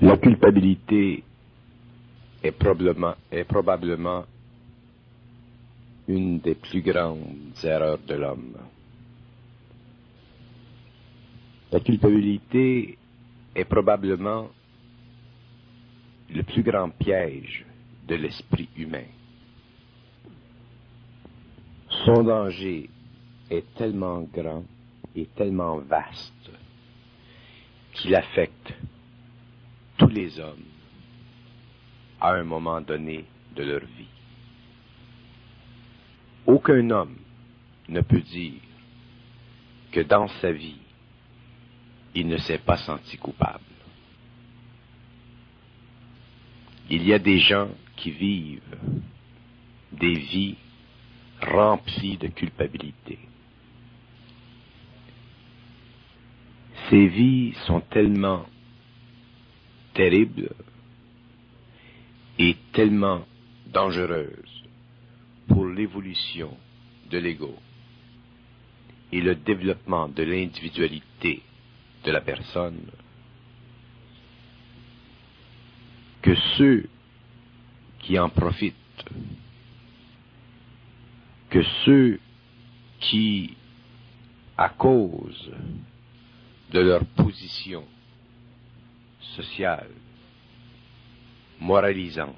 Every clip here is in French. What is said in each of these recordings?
La culpabilité est probablement une des plus grandes erreurs de l'homme. La culpabilité est probablement le plus grand piège de l'esprit humain. Son danger est tellement grand et tellement vaste qu'il affecte tous les hommes à un moment donné de leur vie. Aucun homme ne peut dire que dans sa vie, il ne s'est pas senti coupable. Il y a des gens qui vivent des vies remplies de culpabilité. Ces vies sont tellement terribles et tellement dangereuses pour l'évolution de l'ego et le développement de l'individualité de la personne que ceux qui en profitent, que ceux qui, à cause de leur position sociale, moralisante,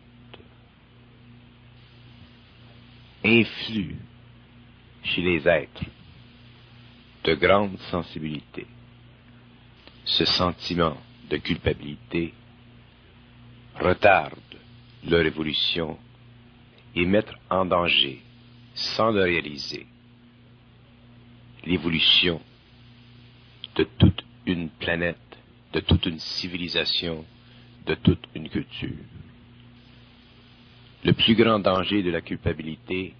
influent chez les êtres de grande sensibilité ce sentiment de culpabilité, retardent leur évolution et mettent en danger, sans le réaliser, l'évolution de toute une planète, de toute une civilisation, de toute une culture. Le plus grand danger de la culpabilité,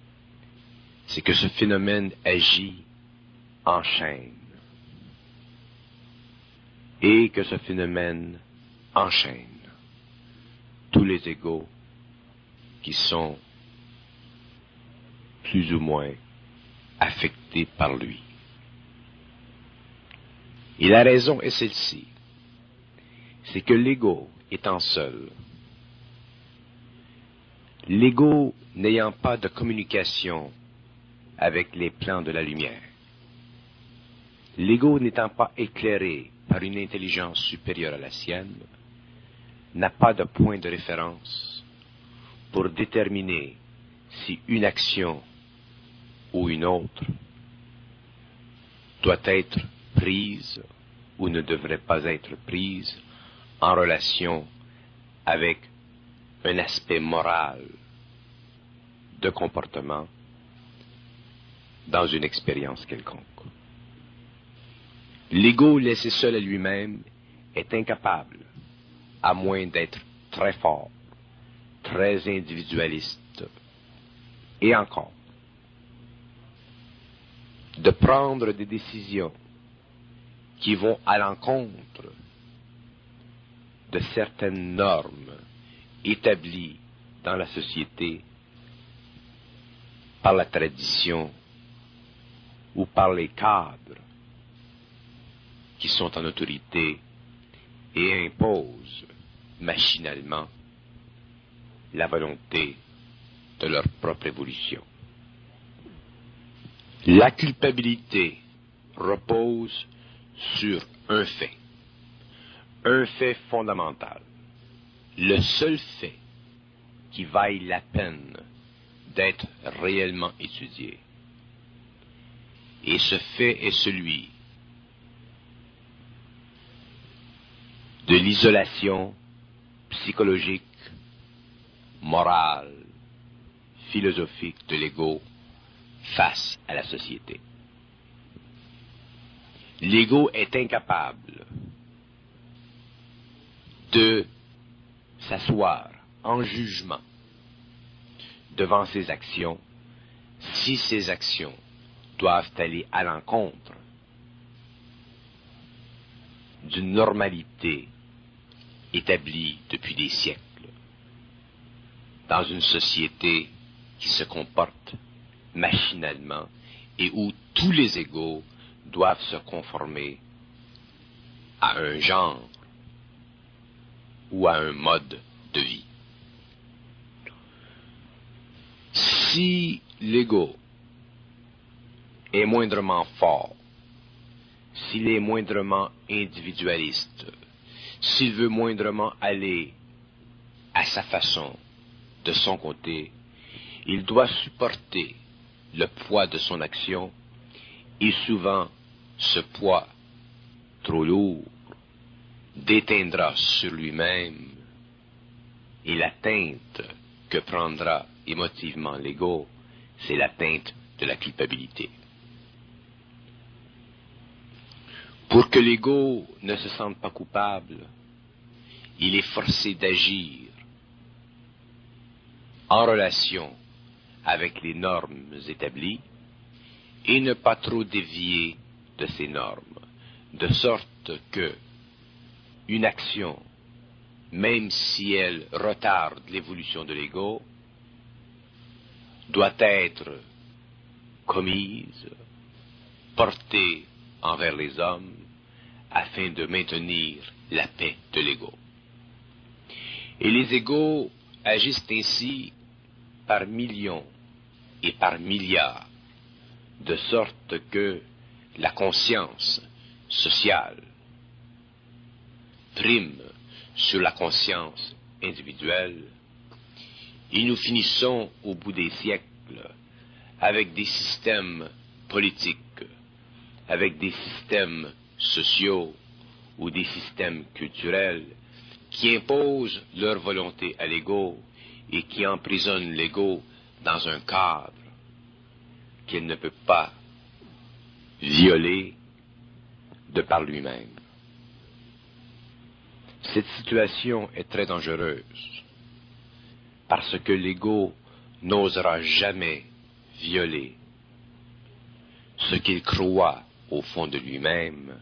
c'est que ce phénomène agit en chaîne. Et que ce phénomène enchaîne tous les égos qui sont plus ou moins affectés par lui. Et la raison est celle-ci, c'est que l'ego étant seul, l'ego n'ayant pas de communication avec les plans de la lumière, l'ego n'étant pas éclairé par une intelligence supérieure à la sienne, n'a pas de point de référence pour déterminer si une action ou une autre doit être prise ou ne devrait pas être prise en relation avec un aspect moral de comportement dans une expérience quelconque. L'ego laissé seul à lui-même est incapable, à moins d'être très fort, très individualiste, et encore, de prendre des décisions qui vont à l'encontre de certaines normes établies dans la société par la tradition ou par les cadres qui sont en autorité et imposent machinalement la volonté de leur propre évolution. La culpabilité repose sur un fait fondamental, le seul fait qui vaille la peine d'être réellement étudié. Et ce fait est celui de l'isolation psychologique, morale, philosophique de l'ego face à la société. L'ego est incapable de s'asseoir en jugement devant ses actions si ces actions doivent aller à l'encontre d'une normalité établie depuis des siècles dans une société qui se comporte machinalement et où tous les égos doivent se conformer à un genre ou à un mode de vie. Si l'ego est moindrement fort, s'il est moindrement individualiste, s'il veut moindrement aller à sa façon, de son côté, il doit supporter le poids de son action et souvent ce poids trop lourd déteindra sur lui-même et l'atteinte que prendra émotivement l'ego, c'est l'atteinte de la culpabilité. Pour que l'ego ne se sente pas coupable, il est forcé d'agir en relation avec les normes établies et ne pas trop dévier de ces normes, de sorte que une action, même si elle retarde l'évolution de l'ego, doit être commise, portée envers les hommes, afin de maintenir la paix de l'ego. Et les égos agissent ainsi par millions et par milliards, de sorte que la conscience sociale prime sur la conscience individuelle, et nous finissons au bout des siècles avec des systèmes politiques, avec des systèmes sociaux ou des systèmes culturels qui imposent leur volonté à l'ego et qui emprisonnent l'ego dans un cadre qu'il ne peut pas violer de par lui-même. Cette situation est très dangereuse parce que l'ego n'osera jamais violer ce qu'il croit au fond de lui-même,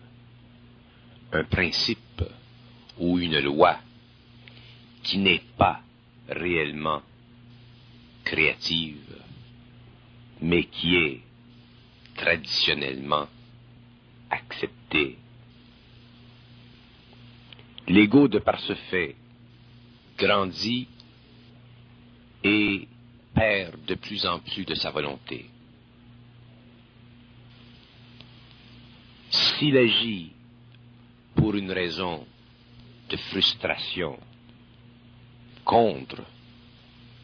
un principe ou une loi qui n'est pas réellement créative, mais qui est traditionnellement acceptée. L'ego, de par ce fait, grandit et perd de plus en plus de sa volonté. S'il agit pour une raison de frustration contre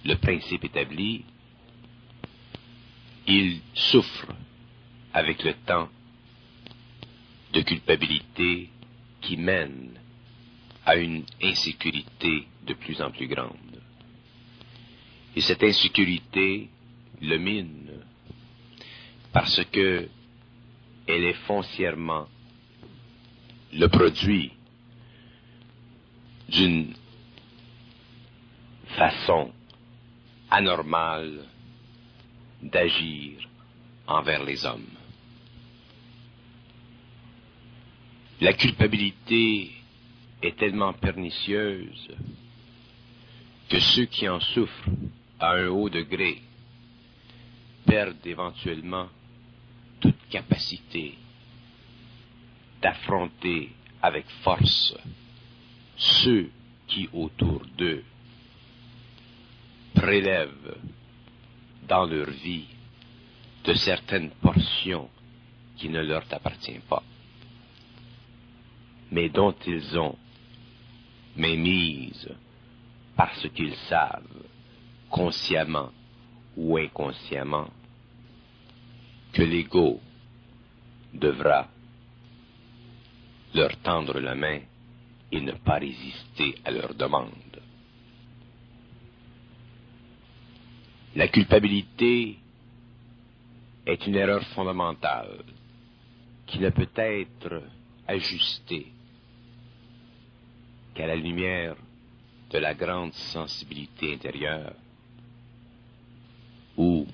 le principe établi, il souffre avec le temps de culpabilité qui mène à une insécurité de plus en plus grande. Et cette insécurité le mine parce que elle est foncièrement le produit d'une façon anormale d'agir envers les hommes. La culpabilité est tellement pernicieuse que ceux qui en souffrent à un haut degré perdent éventuellement toute capacité d'affronter avec force ceux qui autour d'eux prélèvent dans leur vie de certaines portions qui ne leur appartiennent pas, mais dont ils ont mainmise parce qu'ils savent, consciemment ou inconsciemment, que l'ego devra leur tendre la main et ne pas résister à leurs demandes. La culpabilité est une erreur fondamentale qui ne peut être ajustée qu'à la lumière de la grande sensibilité intérieure ou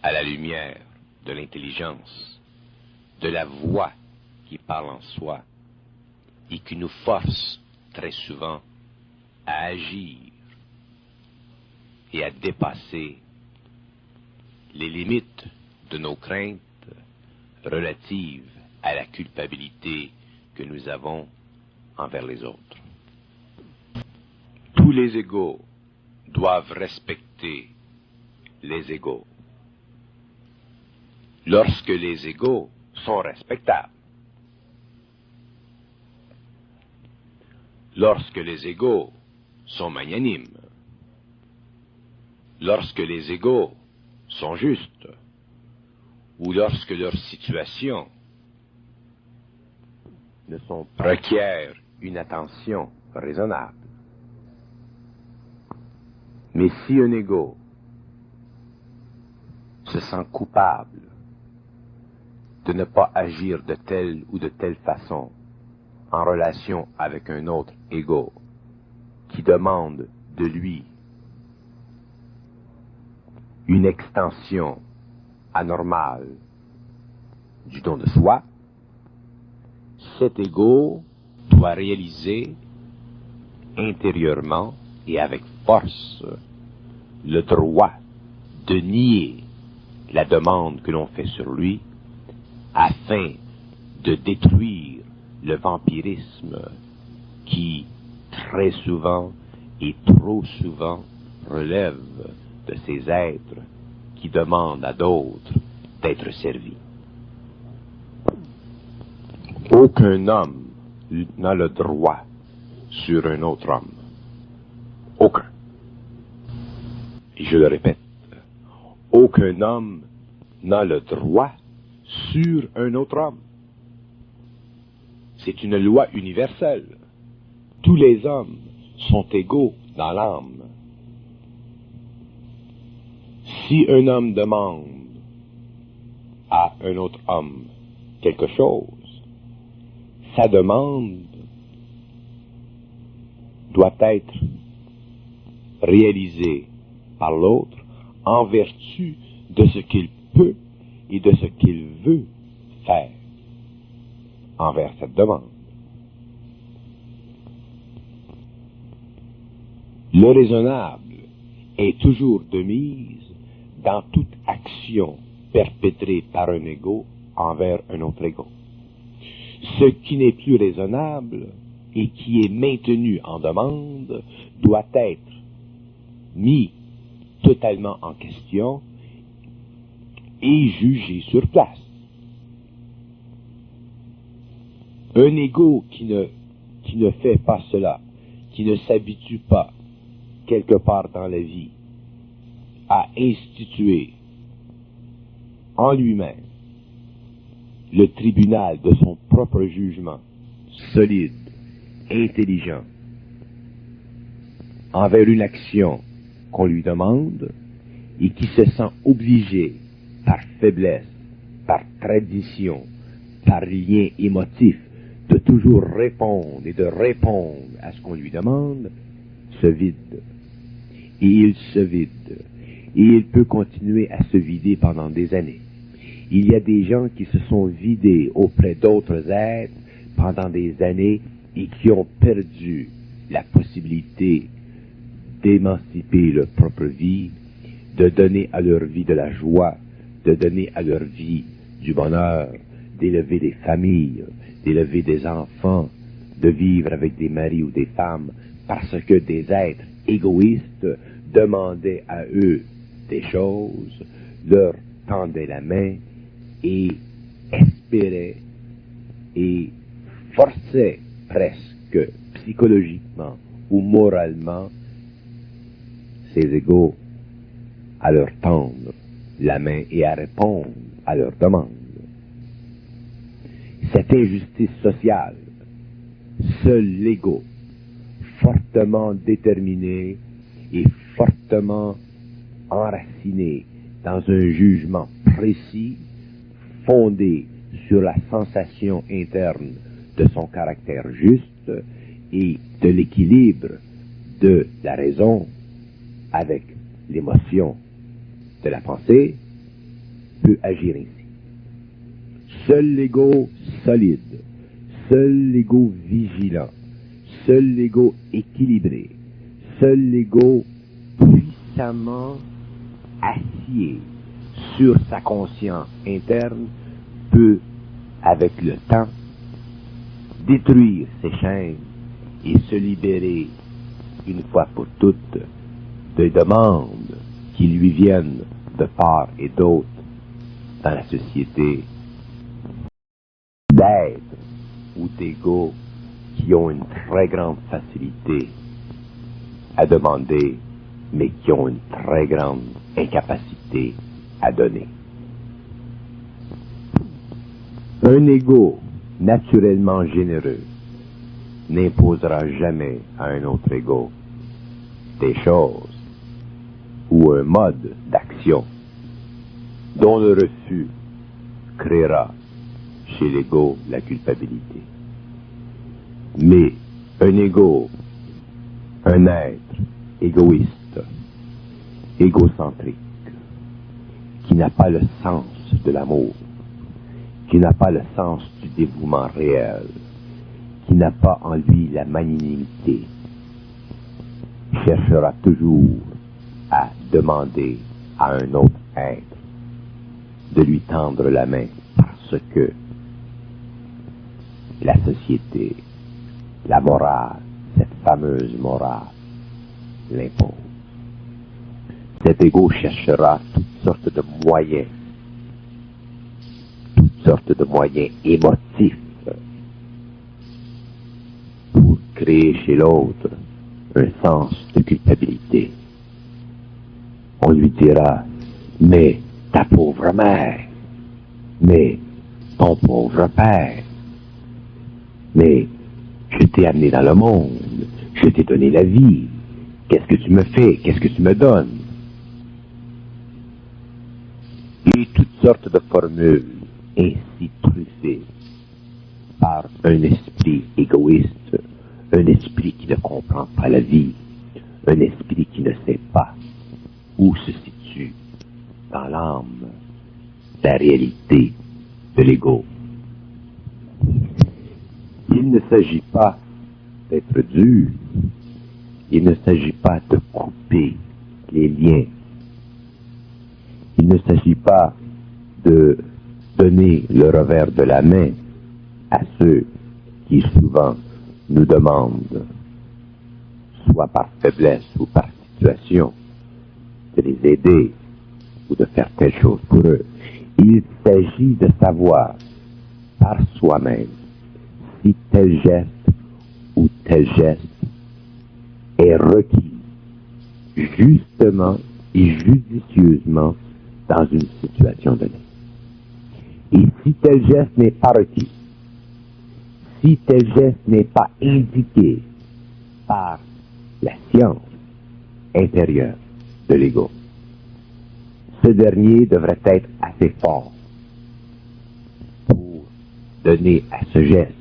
à la lumière de l'intelligence, de la voix qui parle en soi et qui nous force très souvent à agir et à dépasser les limites de nos craintes relatives à la culpabilité que nous avons envers les autres. tous les égaux doivent respecter les égaux. Lorsque les égaux sont respectables. Lorsque les égaux sont magnanimes. Lorsque les égaux sont justes. Ou lorsque leurs situations requièrent une attention raisonnable. Mais si un égaux se sent coupable de ne pas agir de telle ou de telle façon en relation avec un autre égaux qui demande de lui une extension anormale du don de soi, cet égaux doit réaliser intérieurement et avec force le droit de nier la demande que l'on fait sur lui afin de détruire le vampirisme qui, très souvent et trop souvent, relève de ces êtres qui demandent à d'autres d'être servis. Aucun homme n'a le droit sur un autre homme. Aucun. Et je le répète, aucun homme n'a le droit sur un autre homme. C'est une loi universelle. Tous les hommes sont égaux dans l'âme. Si un homme demande à un autre homme quelque chose, sa demande doit être réalisée par l'autre en vertu de ce qu'il peut et de ce qu'il veut faire envers cette demande. Le raisonnable est toujours de mise dans toute action perpétrée par un égaux envers un autre égaux. Ce qui n'est plus raisonnable et qui est maintenu en demande doit être mis totalement en question et jugé sur place. Un égaux qui ne fait pas cela, qui ne s'habitue pas quelque part dans la vie à instituer en lui-même le tribunal de son propre jugement, solide, intelligent, envers une action qu'on lui demande et qui se sent obligé par faiblesse, par tradition, par lien émotif, de toujours répondre et de répondre à ce qu'on lui demande, se vide. Et il se vide. Et il peut continuer à se vider pendant des années. Il y a des gens qui se sont vidés auprès d'autres êtres pendant des années et qui ont perdu la possibilité d'émanciper leur propre vie, de donner à leur vie de la joie, de donner à leur vie du bonheur, d'élever des familles, d'élever des enfants, de vivre avec des maris ou des femmes, parce que des êtres égoïstes demandaient à eux des choses, leur tendaient la main et espéraient et forçaient presque psychologiquement ou moralement ces égaux à leur tendre la main et à répondre à leurs demandes. Cette injustice sociale, seul l'ego, fortement déterminé et fortement enraciné dans un jugement précis, fondé sur la sensation interne de son caractère juste et de l'équilibre de la raison avec l'émotion de la pensée, peut agir ainsi. Seul l'ego solide, seul l'ego vigilant, seul l'ego équilibré, seul l'ego puissamment acier sur sa conscience interne peut, avec le temps, détruire ses chaînes et se libérer une fois pour toutes, des demandes qui lui viennent de part et d'autre dans la société, d'êtres ou d'égaux qui ont une très grande facilité à demander, mais qui ont une très grande incapacité à donner. Un ego naturellement généreux n'imposera jamais à un autre ego des choses ou un mode d'action dont le refus créera chez l'ego la culpabilité. Mais un ego, un être égoïste, égocentrique, qui n'a pas le sens de l'amour, qui n'a pas le sens du dévouement réel, qui n'a pas en lui la magnanimité, cherchera toujours à demander à un autre être de lui tendre la main parce que la société, la morale, cette fameuse morale, l'impose. Cet égo cherchera toutes sortes de moyens émotifs pour créer chez l'autre un sens de culpabilité. On lui dira, mais ta pauvre mère, mais ton pauvre père, mais je t'ai amené dans le monde, je t'ai donné la vie, qu'est-ce que tu me fais, qu'est-ce que tu me donnes? Et toutes sortes de formules ainsi truffées par un esprit égoïste, un esprit qui ne comprend pas la vie, un esprit qui ne sait pas où se situe dans l'âme la réalité de l'ego. Il ne s'agit pas d'être dur, il ne s'agit pas de couper les liens, il ne s'agit pas de donner le revers de la main à ceux qui souvent nous demandent, soit par faiblesse ou par situation, de les aider ou de faire telle chose pour eux. Il s'agit de savoir par soi-même si tel geste ou tel geste est requis justement et judicieusement dans une situation donnée. Et si tel geste n'est pas requis, si tel geste n'est pas indiqué par la science intérieure de l'ego, ce dernier devrait être assez fort pour donner à ce geste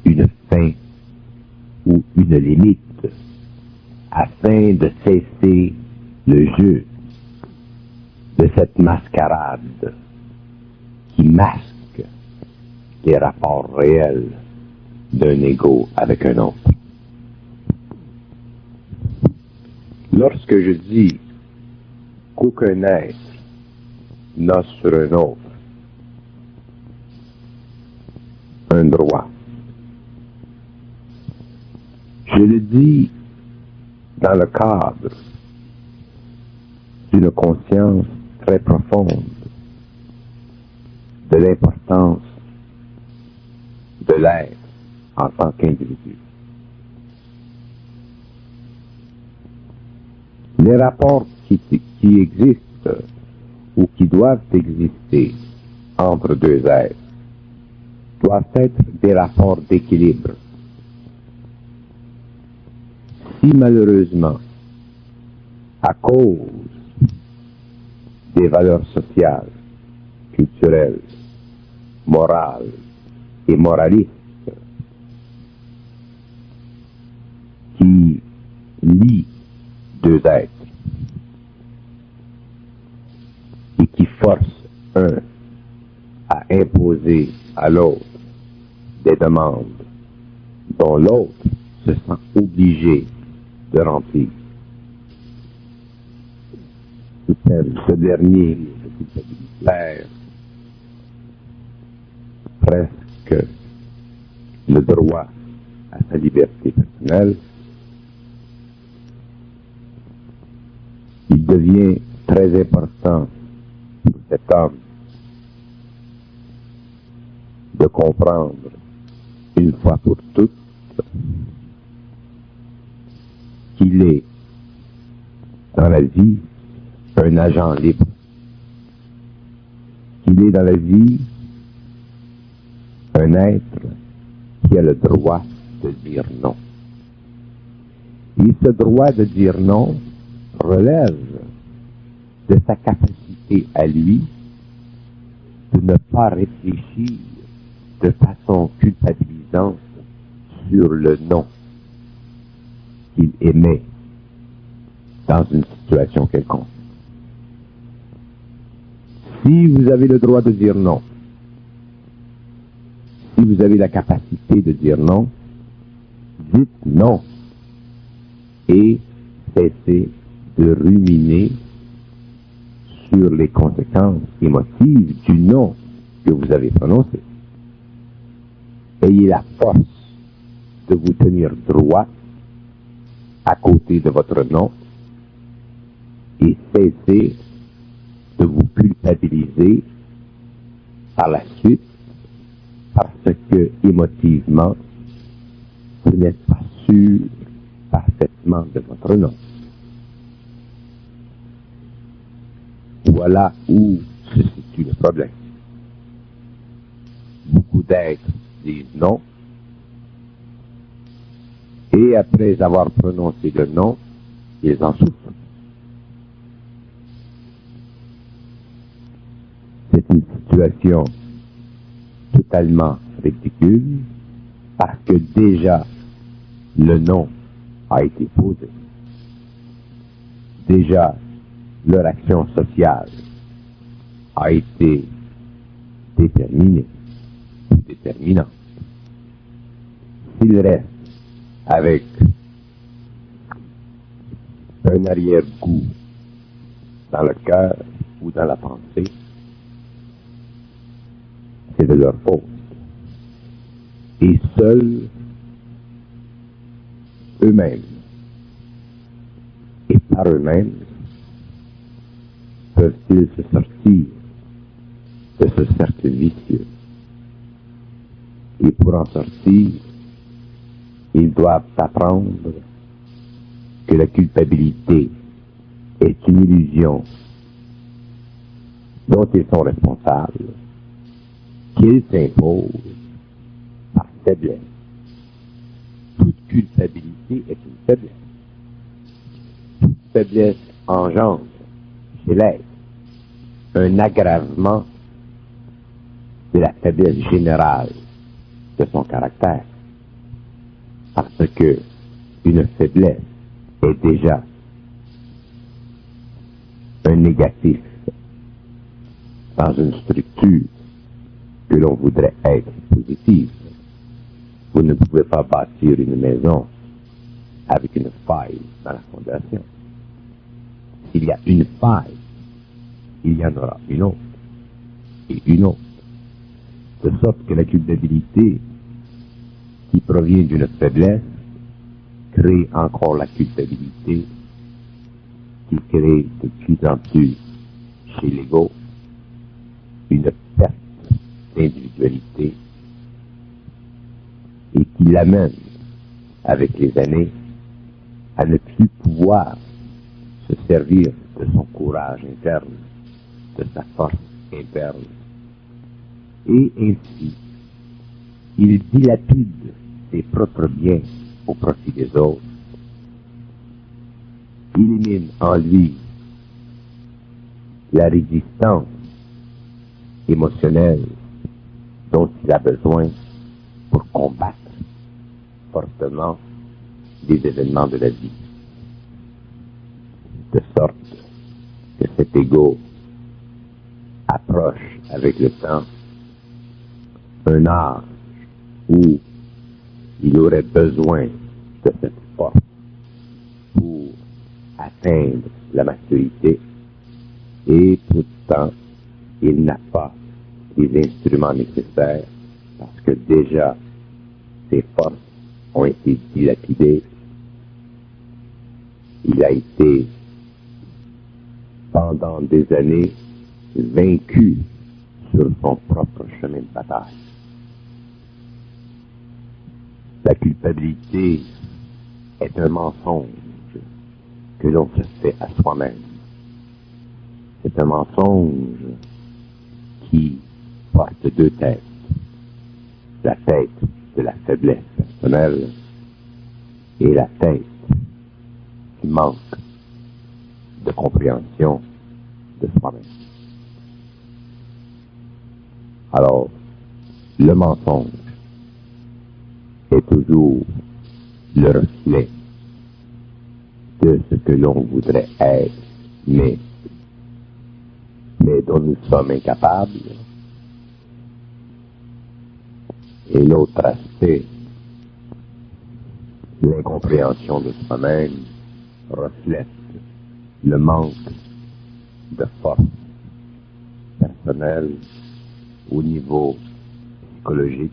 une fin ou une limite afin de cesser le jeu de cette mascarade qui masque les rapports réels d'un ego avec un autre. Lorsque je dis qu'aucun être n'a sur un autre un droit, je le dis dans le cadre d'une conscience très profonde de l'importance de l'être en tant qu'individu. Les rapports qui existent ou qui doivent exister entre deux êtres doivent être des rapports d'équilibre. Si malheureusement, à cause des valeurs sociales, culturelles, morales et moralistes qui lient deux êtres et qui forcent un à imposer à l'autre des demandes dont l'autre se sent obligé de remplir. Ce dernier perd presque le droit à sa liberté personnelle, il devient très important pour cet homme de comprendre une fois pour toutes qu'il est dans la vie un agent libre, qu'il est dans la vie un être qui a le droit de dire non. Et ce droit de dire non relève de sa capacité à lui de ne pas réfléchir de façon culpabilisante sur le non qu'il émet dans une situation quelconque. Si vous avez le droit de dire non, si vous avez la capacité de dire non, dites non et cessez de ruminer sur les conséquences émotives du non que vous avez prononcé. Ayez la force de vous tenir droit à côté de votre non et cessez de vous culpabiliser par la suite parce que émotivement vous n'êtes pas sûr parfaitement de votre non. Voilà où se situe le problème. Beaucoup d'êtres disent non, et après avoir prononcé le non, ils en souffrent. C'est une situation totalement ridicule parce que déjà le non a été posé. Déjà leur action sociale a été déterminée, déterminante. S'ils restent avec un arrière-goût dans le cœur ou dans la pensée, c'est de leur faute. Et seuls eux-mêmes et par eux-mêmes peuvent-ils se sortir de ce cercle vicieux. Et pour en sortir, ils doivent apprendre que la culpabilité est une illusion dont ils sont responsables, qu'ils s'imposent par faiblesse. Toute culpabilité est une faiblesse. Toute faiblesse engendre chez l'être un aggravement de la faiblesse générale de son caractère. Parce que une faiblesse est déjà un négatif dans une structure que l'on voudrait être positive. Vous ne pouvez pas bâtir une maison avec une faille dans la fondation. S'il y a une faille, il y en aura une autre et une autre. De sorte que la culpabilité qui provient d'une faiblesse crée encore la culpabilité qui crée de plus en plus chez l'ego une perte d'individualité et qui l'amène avec les années à ne plus pouvoir se servir de son courage interne, de sa force interne. Et ainsi, il dilapide ses propres biens au profit des autres, élimine en lui la résistance émotionnelle dont il a besoin pour combattre fortement les événements de la vie. De sorte que cet ego approche avec le temps un âge où il aurait besoin de cette force pour atteindre la maturité et pourtant il n'a pas les instruments nécessaires parce que déjà ses forces ont été dilapidés. Il a été, pendant des années, vaincu sur son propre chemin de bataille. La culpabilité est un mensonge que l'on se fait à soi-même. C'est un mensonge qui porte deux têtes. La tête de la faiblesse personnelle et la tête qui manque de compréhension de soi-même. Alors, le mensonge est toujours le reflet de ce que l'on voudrait être, mais dont nous sommes incapables. Et l'autre aspect, l'incompréhension de soi-même, reflète le manque de force personnelle au niveau psychologique.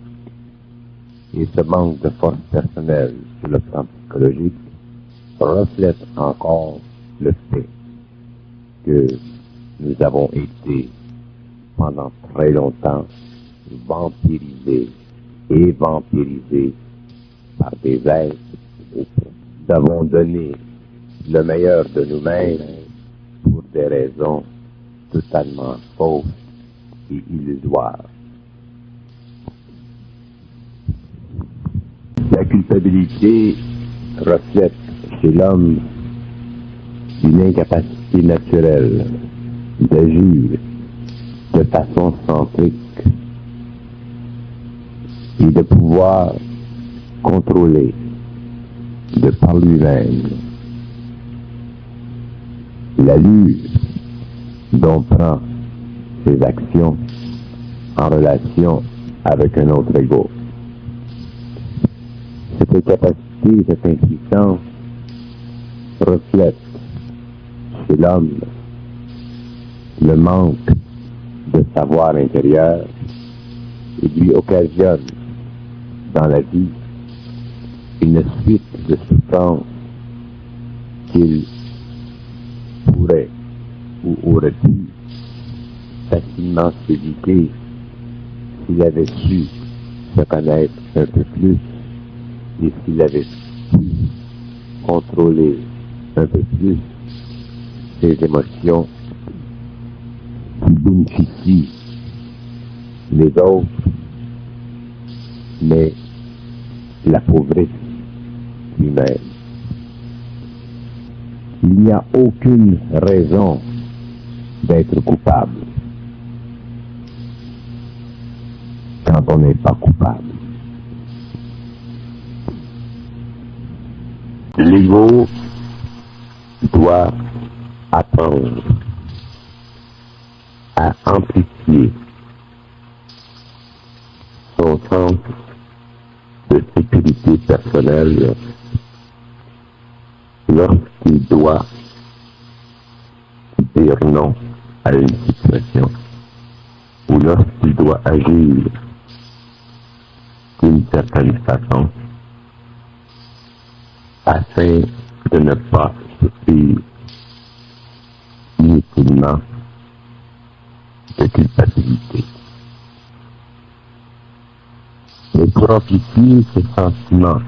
Et ce manque de force personnelle sur le plan psychologique reflète encore le fait que nous avons été pendant très longtemps vampirisés et vampirisés par des êtres. Nous avons donné le meilleur de nous-mêmes pour des raisons totalement fausses et illusoires. La culpabilité reflète chez l'homme une incapacité naturelle d'agir de façon centrique et de pouvoir contrôler de par lui-même l'allure dont prend ses actions en relation avec un autre ego. Cette capacité, cette impuissance reflète chez l'homme le manque de savoir intérieur et lui occasionne dans la vie une suite de souffrances qu'il pourrait ou aurait pu facilement s'éviter s'il avait su se connaître un peu plus et s'il avait pu contrôler un peu plus ses émotions qui bénéficient les autres, mais l'appauvrissent lui-même. Il n'y a aucune raison d'être coupable quand on n'est pas coupable. L'ego doit apprendre à amplifier son sens de sécurité personnelle lorsqu'il doit dire non à une situation ou lorsqu'il doit agir d'une certaine façon afin de ne pas souffrir inutilement de culpabilité. Et pour amplifier ce sentiment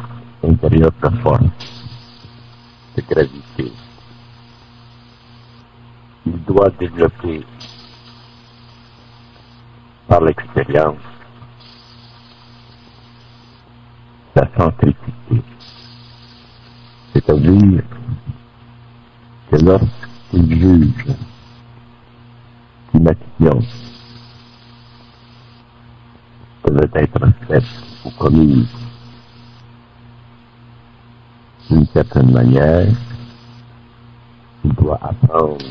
intérieur de force, de gravité, il doit développer par l'expérience sa centricité. C'est-à-dire que lorsqu'il juge une action devait être faite ou commise d'une certaine manière, il doit apprendre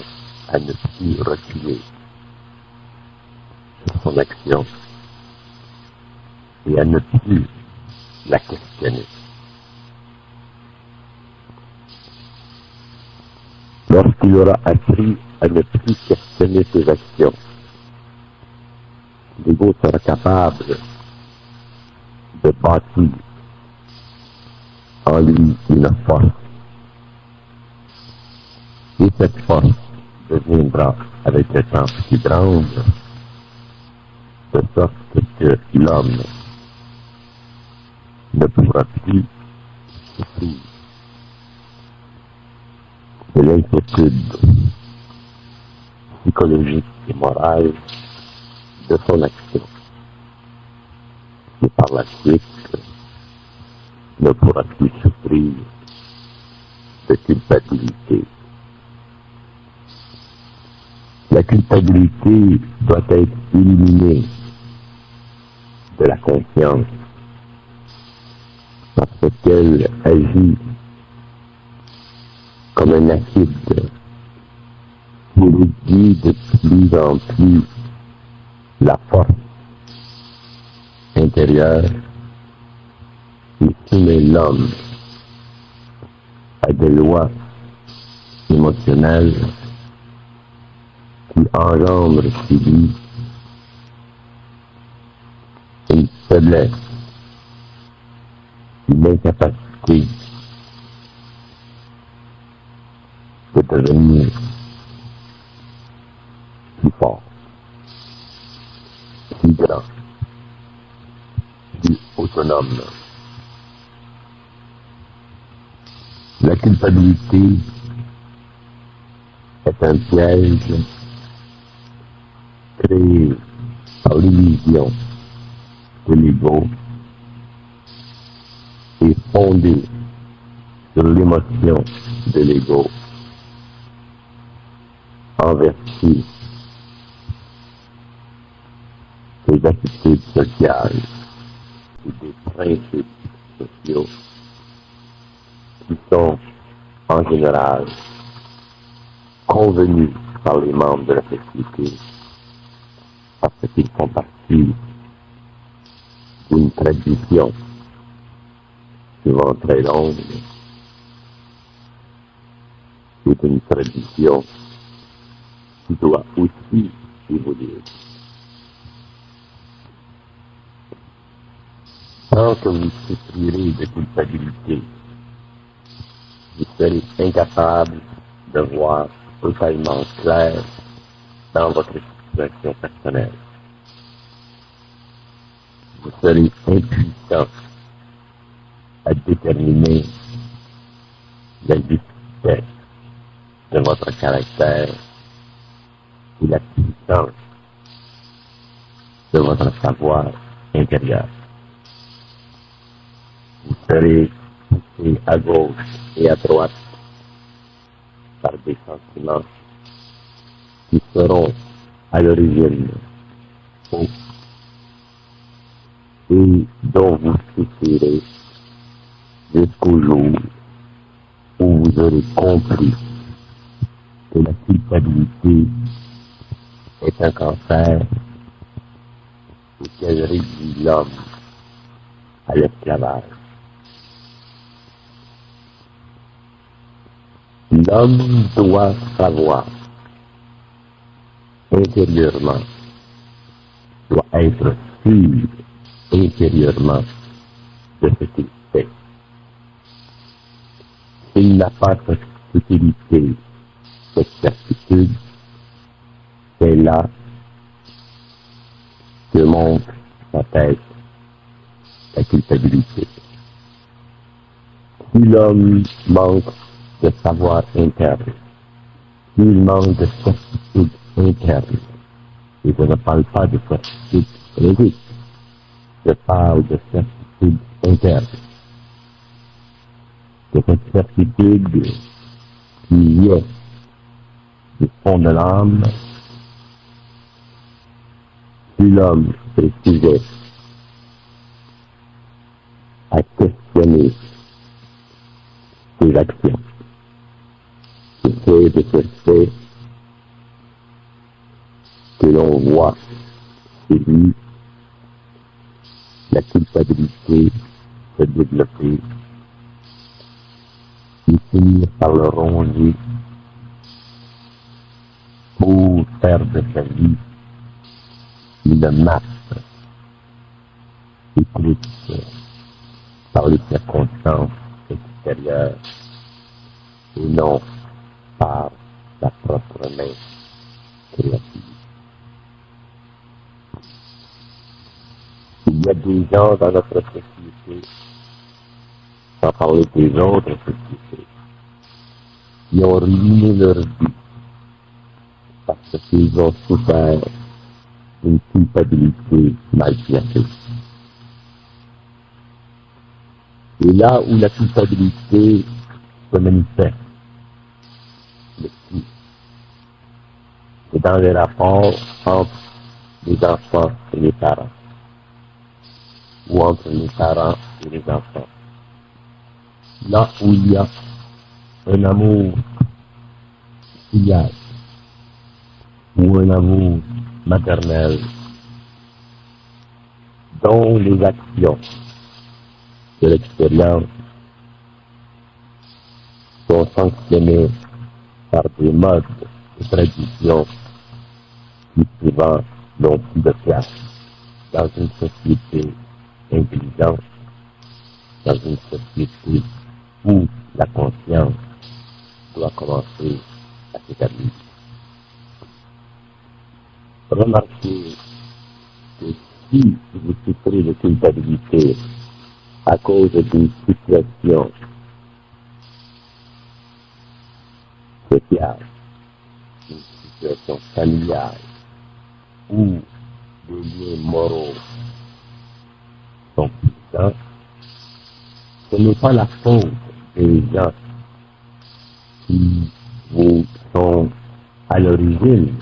à ne plus reculer sur son action et à ne plus la questionner. Lorsqu'il aura appris à ne plus questionner ses actions, l'ego sera capable de bâtir en lui une force. Et cette force deviendra avec le temps plus grande, de sorte que l'homme ne pourra plus souffrir de l'inquiétude psychologique et morale de son action. Et par la suite, ne pourra plus souffrir de culpabilité. La culpabilité doit être éliminée de la conscience parce qu'elle agit comme un acide qui réduit de plus en plus la force intérieure et soumet l'homme à des lois émotionnelles qui engendrent chez lui une faiblesse, une incapacité de devenir plus fort, plus grand, plus autonome. La culpabilité est un piège créé par l'illusion de l'ego et fondé sur l'émotion de l'ego en vertu des attitudes sociales et des principes sociaux qui sont en général convenus par les membres de la société parce qu'ils font partie d'une tradition souvent très longue et d'une tradition qui doit aussi évoluer. Tant que vous souffrirez de culpabilité, vous serez incapable de voir totalement clair dans votre situation personnelle. Vous serez impuissant à déterminer la justesse de votre caractère et la puissance de votre savoir intérieur. Vous serez poussé à gauche et à droite par des sentiments qui seront à l'origine faux et dont vous souffrirez jusqu'au jour où vous aurez compris que la culpabilité est un cancer et qu'elle réduit l'homme à l'esclavage. L'homme doit savoir intérieurement, doit être sûr intérieurement de ce qu'il fait. S'il n'a pas cette utilité, cette certitude, c'est là que monte sa tête la culpabilité. Si l'homme manque de savoir interne, s'il manque de certitude interne, et je ne parle pas de certitude logique, je parle de certitude interne, de cette certitude qui est du fond de l'âme. Si l'homme est sujet à questionner ses actions, c'est de ce fait que l'on voit chez lui la culpabilité se développer et finir par le ronger pour faire de sa vie une masse écrite par les circonstances l'extérieur et non par sa propre main créative. Il y a des gens dans notre société, sans parler des autres sociétés, qui ont ruiné leur vie parce qu'ils ont souffert une culpabilité mal placée. Et là où la culpabilité se manifeste, le plus, c'est dans les rapports entre les enfants et les parents, ou entre les parents et les enfants. Là où il y a un amour filial, ou un amour maternel, dont les actions de l'expérience sont sanctionnées par des modes et traditions qui souvent n'ont plus de place dans une société intelligente, dans une société où la conscience doit commencer à s'établir. Remarquez que si vous souffrez de culpabilité à cause d'une situation sociale, une situation familiale, où des liens moraux sont puissants, ce n'est pas la faute des gens qui vous sont à l'origine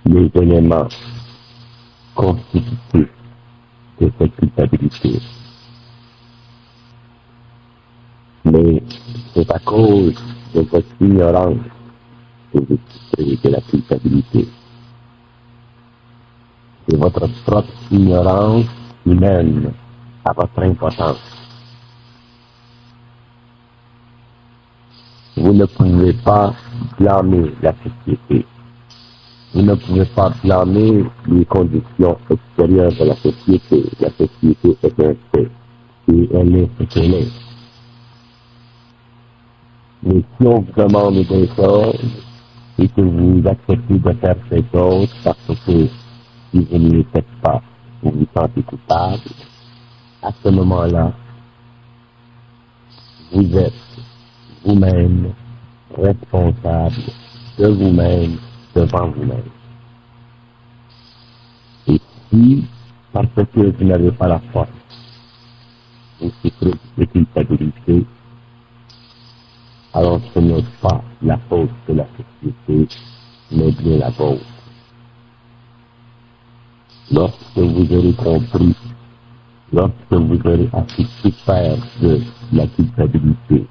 les éléments constitutifs de cette culpabilité. Mais c'est à cause de votre ignorance que vous souffrez de la culpabilité. C'est votre propre ignorance qui mène à votre impotence. Vous ne pouvez pas blâmer la société. Vous ne pouvez pas blâmer les conditions extérieures de la société. La société est un fait et elle est ce qu'elle est. Mais si on vous demande des choses et que vous acceptez de faire ces choses parce que si vous ne les faites pas, vous vous sentez coupable, à ce moment-là, vous êtes vous-même responsable de vous-même devant vous-même. Et si, parce que vous n'avez pas la force, vous souffrez de culpabilité, alors ce n'est pas la faute de la société, mais bien la vôtre. Lorsque vous aurez compris, lorsque vous aurez assez souffert de la culpabilité,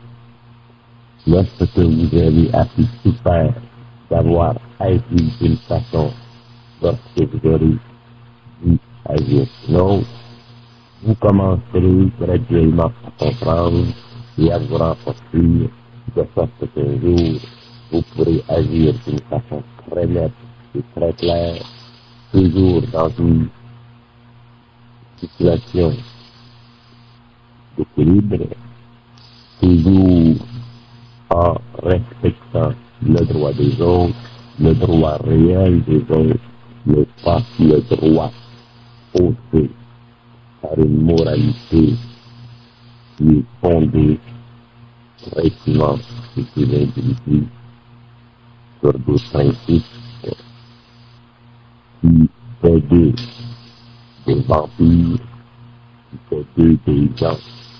lorsque vous avez assez souffert d'avoir agi d'une façon, lorsque vous aurez dû agir sinon, vous commencerez graduellement à comprendre et à vous renforcer de sorte qu'un jour, vous pourrez agir d'une façon très nette et très claire, toujours dans une situation d'équilibre, toujours en respectant le droit des autres, le droit réel des autres, mais pas le droit faussé par une moralité qui est fondée très souvent sur les individus, sur des principes qui fait des vampires, qui fait des gens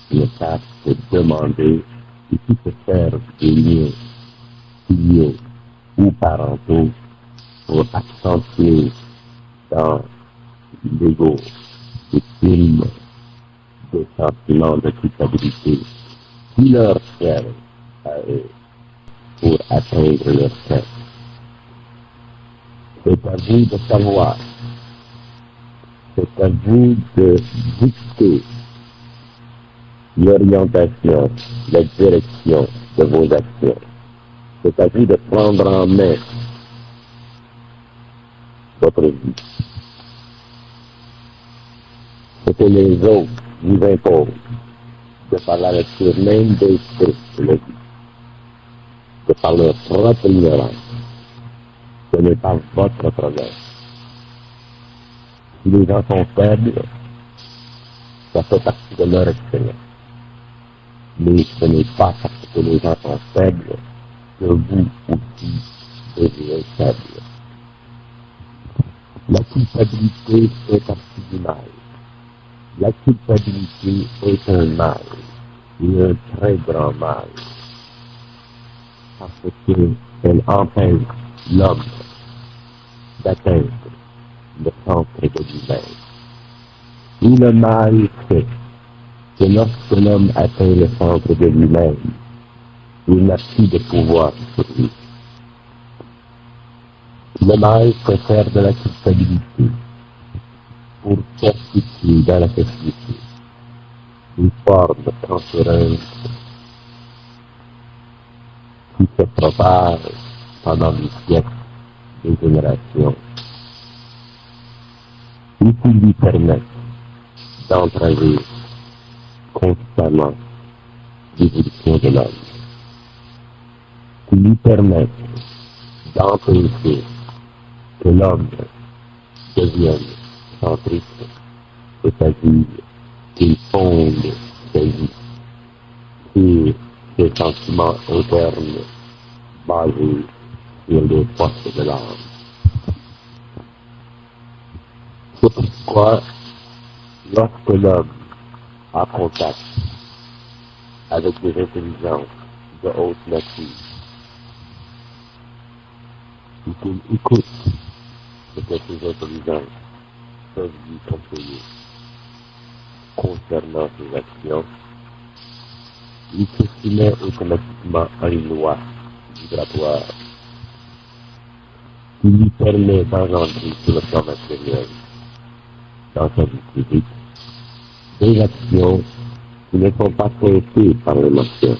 qui ne savent se demander et qui se servent des liens filiaux ou parentaux pour accentuer dans l'ego des films des sentiments de culpabilité qui leur servent à eux pour atteindre leur fin. C'est à vous de savoir, c'est à vous de dicter l'orientation, la direction de vos actions. C'est à vous de prendre en main votre vie. Ce que les autres vous imposent, que par la lecture même des textes le dit, que par leur propre ignorance, ce n'est pas votre problème. Si les gens sont faibles, ça fait partie de leur expérience. Mais ce n'est pas parce que les gens sont faibles que vous aussi devez être faible. La culpabilité fait partie du mal. La culpabilité est un mal, et un très grand mal, parce qu'elle empêche l'homme d'atteindre le centre de lui-même. Et le mal fait que lorsque l'homme atteint le centre de lui-même, il n'a plus de pouvoir sur lui. Le mal se sert de la culpabilité pour perpétuer dans la société une forme transférence qui se propage pendant des siècles, des générations, et qui lui permet d'entraver constamment l'évolution de l'homme, qui lui permet d'empêcher que l'homme devienne centrique, c'est-à-dire qu'il fonde sa vie sur ses sentiments internes basés sur les forces de l'âme. C'est pourquoi, lorsque l'homme a contact avec des intelligences de haute nature, et qu'il écoute ce que ces intelligences peuvent lui conseiller concernant ses actions, il se soumet automatiquement à une loi vibratoire qui lui permet d'engendrer sur le plan matériel, dans sa vie physique, des actions qui ne sont pas traitées par l'émotion,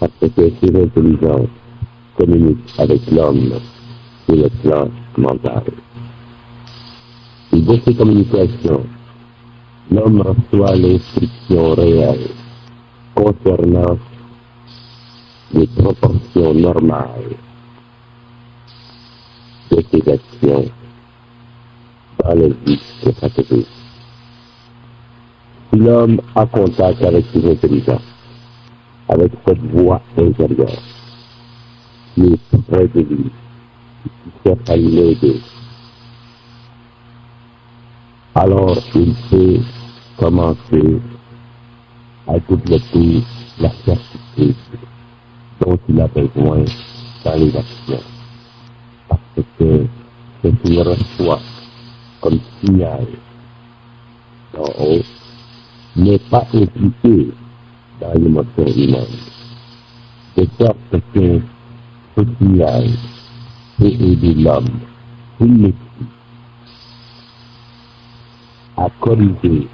parce que ces intelligences communiquent avec l'homme sur le plan mental. Et de ces communications, l'homme reçoit l'instruction réelle concernant les proportions normales de ses actions dans la vie de chaque jour. Si l'homme a contact avec ses intelligences, avec cette voix intérieure, qui est près de lui, qui cherche à l'aider, alors il peut commencer à développer la certitude dont il a besoin dans les actions. Parce que ce qu'il reçoit comme signal d'en haut n'est pas impliqué dans l'émotion humaine. De sorte que ce signal peut aider l'homme, s'il le suit, à corriger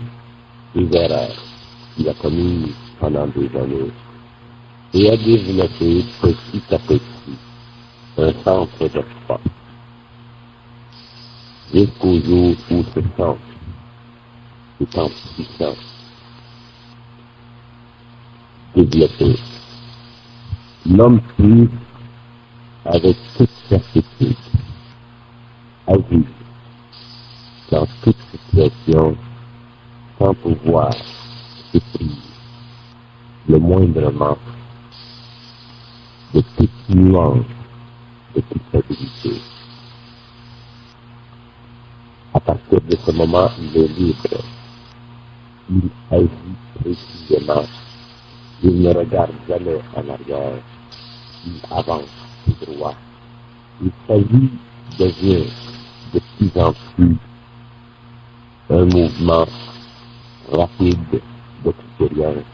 les erreurs qu'il a commises pendant des années et à développer petit à petit un centre de force jusqu'au jour où ce centre étant puissant, développé, l'homme peut, avec toute certitude, agir dans toute situation sans pouvoir souffrir le moindrement de toute nuance de culpabilité. À partir de ce moment, il est libre. Il agit précisément. Il ne regarde jamais en arrière. Il avance tout droit. Et sa vie devient de plus en plus un mouvement rapide d'expérience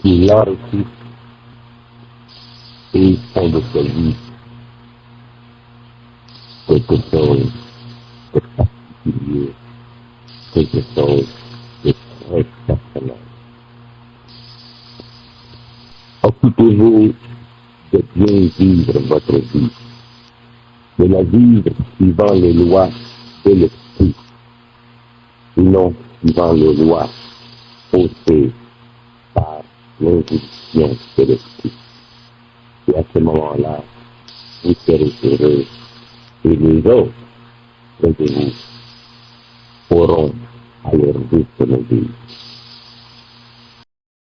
qui l'enrichit et font de sa vie quelque chose de particulier, quelque chose de très personnel. Occupez-vous de bien vivre votre vie, de la vivre suivant les lois de l'esprit, et non suivant les lois faussée par l'intuition de l'esprit. Et à ce moment-là, vous serez heureux et les autres près de vous pourront à leur juste mesure.